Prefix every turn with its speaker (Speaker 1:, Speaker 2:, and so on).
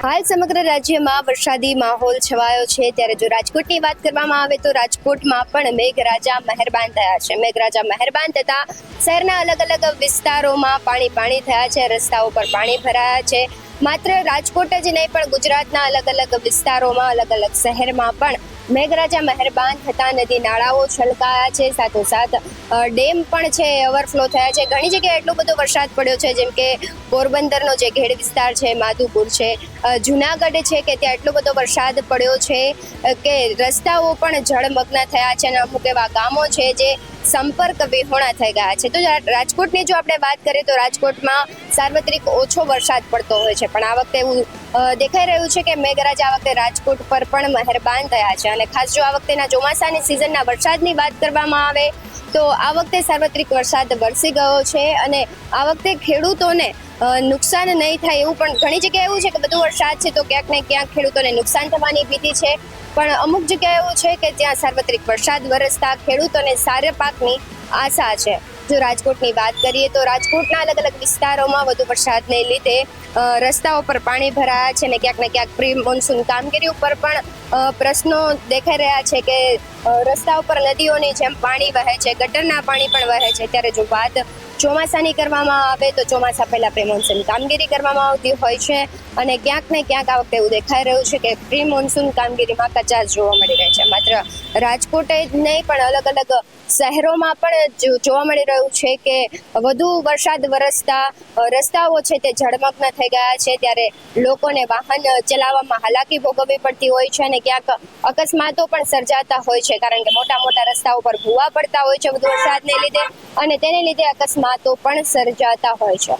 Speaker 1: હાલ સમગ્ર રાજ્યમાં વરસાદી માહોલ છવાયો છે ત્યારે જો રાજકોટની વાત કરવામાં આવે તો રાજકોટમાં પણ મેઘરાજા મહેરબાન થયા છે। મેઘરાજા મહેરબાન થતા શહેરના અલગ અલગ વિસ્તારોમાં પાણી થયા છે, રસ્તાઓ પર પાણી ભરાયા છે। માત્ર રાજકોટ જ નહીં પણ ગુજરાતના અલગ અલગ વિસ્તારોમાં અલગ અલગ શહેરમાં પણ મેઘરાજા મહેરબાન થતા નદી નાળાઓ છલકાયા છે, સાથોસાથ ડેમ પણ છે ઓવરફ્લો થયા છે। ઘણી જગ્યાએ એટલો બધો વરસાદ પડ્યો છે, જેમ કે પોરબંદરનો જે ઘેડ વિસ્તાર છે, માધુપુર છે, જુનાગઢ છે કે ત્યાં એટલો બધો વરસાદ પડ્યો છે કે રસ્તાઓ પણ જળમગ્ન થયા છે અને અમુક એવા ગામો છે જે સંપર્ક વિહોણા થઈ ગયા છે। તો રાજકોટની જો આપણે વાત કરીએ તો રાજકોટમાં સાર્વત્રિક ઓછો વરસાદ પડતો હોય છે, પણ આ વખતે એવું દેખાઈ રહ્યું છે કે મેઘરાજા આ વખતે રાજકોટ પર પણ મહેરબાન થયા છે। અને ખાસ જો આ વખતેના ચોમાસાની સિઝનના વરસાદની વાત કરવામાં આવે તો આ વખતે સાર્વત્રિક વરસાદ વરસી ગયો છે અને આ વખતે ખેડૂતોને નુકસાન નહીં થાય એવું પણ ઘણી જગ્યાએ એવું છે કે બધો વરસાદ છે તો ક્યાંક ને ક્યાંક ખેડૂતોને નુકસાન થવાની ભીતિ છે, પણ અમુક જગ્યાએ એવું છે કે ત્યાં સાર્વત્રિક વરસાદ વરસતા ખેડૂતોને સારા પાકની આશા છે। જો રાજકોટની વાત કરીએ તો રાજકોટના અલગ અલગ વિસ્તારોમાં વધુ વરસાદને લીધે રસ્તાઓ પર પાણી ભરાયા છે અને ક્યાંક ને ક્યાંક પ્રી મોન્સૂન કામગીરી ઉપર પણ પ્રશ્નો દેખાઈ રહ્યા છે કે રસ્તા ઉપર નદીઓની જેમ પાણી વહે છે, ગટરના પાણી પણ વહે છે। ત્યારે જો વાત ચોમાસાની કરવામાં આવે તો ચોમાસા પહેલા પ્રી મોન્સૂન કામગીરી કરવામાં આવતી હોય છે અને ક્યાંક ને ક્યાંક આ વખતે એવું દેખાઈ રહ્યું છે કે પ્રી મોન્સૂન કામગીરીમાં કચાશ જોવા મળી રહી છે। માત્ર રાજકોટ જ નહીં પણ અલગ અલગ શહેરોમાં પણ જોવા મળી રહ્યું છે કે વધુ વરસાદ વરસતા રસ્તાઓ છે તે જળમગ્ન થઈ ગયા છે, ત્યારે લોકોને વાહન ચલાવવામાં હાલાકી ભોગવવી પડતી હોય છે અને ક્યાંક અકસ્માતો પણ સર્જાતા હોય છે, કારણ કે મોટા મોટા રસ્તાઓ પર ભૂવા પડતા હોય છે વધુ વરસાદને લીધે અને તેને લીધે અકસ્માતો પણ સર્જાતા હોય છે।